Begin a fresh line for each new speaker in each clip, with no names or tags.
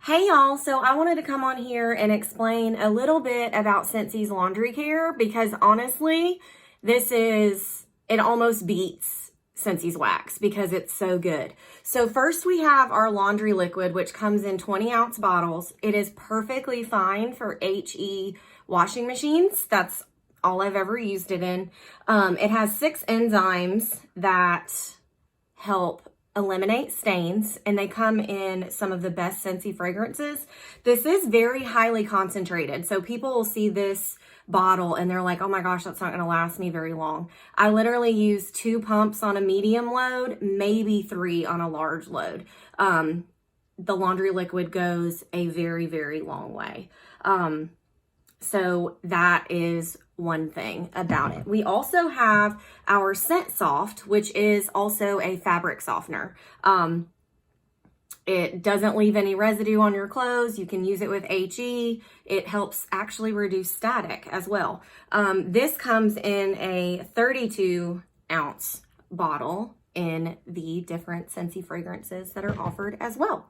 Hey y'all, so I wanted to come on here and explain a little bit about Scentsy's laundry care because honestly, it almost beats Scentsy's wax because it's so good. So first we have our laundry liquid, which comes in 20-ounce bottles. It is perfectly fine for HE washing machines. That's all I've ever used it in. It has 6 enzymes that help eliminate stains, and they come in some of the best Scentsy fragrances. This is very highly concentrated, so people will see this bottle and they're like, oh my gosh, that's not going to last me very long. I literally use 2 pumps on a medium load, maybe 3 on a large load. The laundry liquid goes a very, very long way. So that is one thing about it. We also have our Scent Soft, which is also a fabric softener. It doesn't leave any residue on your clothes. You can use it with HE. It helps actually reduce static as well. This comes in a 32-ounce bottle in the different Scentsy fragrances that are offered as well.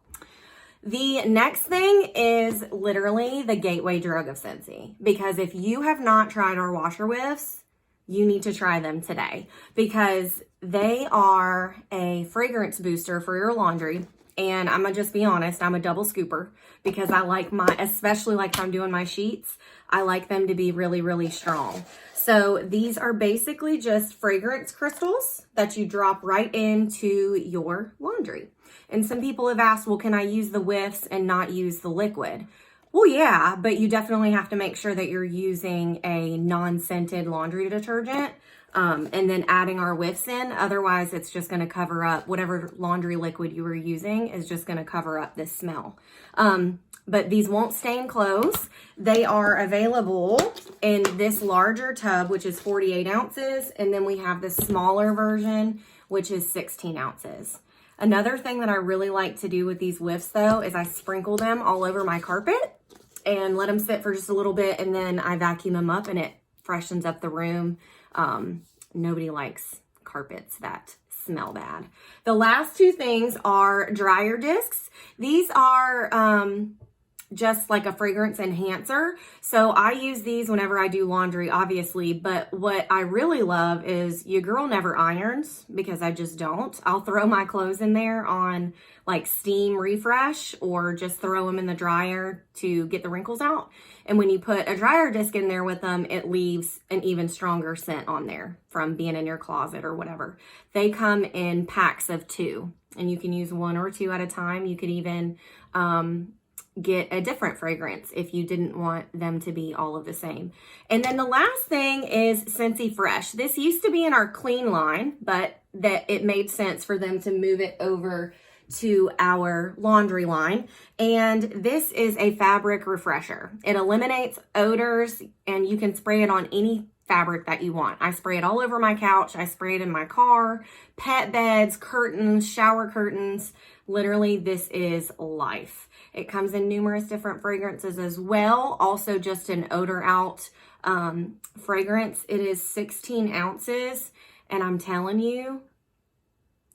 The next thing is literally the gateway drug of Scentsy, because if you have not tried our washer whiffs, you need to try them today because they are a fragrance booster for your laundry. And I'm gonna just be honest, I'm a double scooper because I like especially like if I'm doing my sheets, I like them to be really, really strong. So these are basically just fragrance crystals that you drop right into your laundry. And some people have asked, well, can I use the whiffs and not use the liquid? Well, yeah, but you definitely have to make sure that you're using a non-scented laundry detergent and then adding our whiffs in. Otherwise, it's just going to cover up whatever laundry liquid you were using is just going to cover up this smell. But these won't stain clothes. They are available in this larger tub, which is 48 ounces. And then we have the smaller version, which is 16 ounces. Another thing that I really like to do with these whiffs though, is I sprinkle them all over my carpet and let them sit for just a little bit. And then I vacuum them up and it freshens up the room. Nobody likes carpets that smell bad. The last 2 things are dryer discs. These are just like a fragrance enhancer. So I use these whenever I do laundry, obviously, but what I really love is your girl never irons because I just don't. I'll throw my clothes in there on like steam refresh or just throw them in the dryer to get the wrinkles out. And when you put a dryer disc in there with them, it leaves an even stronger scent on there from being in your closet or whatever. They come in packs of 2 and you can use 1 or 2 at a time. You could even, get a different fragrance if you didn't want them to be all of the same. And then the last thing is Scentsy Fresh. This used to be in our clean line, but that it made sense for them to move it over to our laundry line. And this is a fabric refresher. It eliminates odors and you can spray it on any fabric that you want. I spray it all over my couch. I spray it in my car, pet beds, curtains, shower curtains. Literally, this is life. It comes in numerous different fragrances as well. Also just an odor out fragrance. It is 16 ounces. And I'm telling you,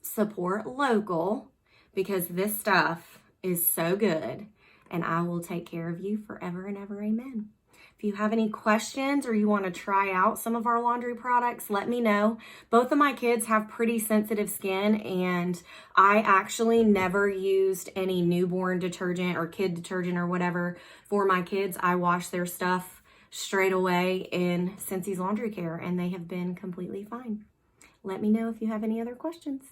support local because this stuff is so good. And I will take care of you forever and ever. Amen. If you have any questions or you want to try out some of our laundry products, let me know. Both of my kids have pretty sensitive skin and I actually never used any newborn detergent or kid detergent or whatever for my kids. I wash their stuff straight away in Scentsy's laundry care and they have been completely fine. Let me know if you have any other questions.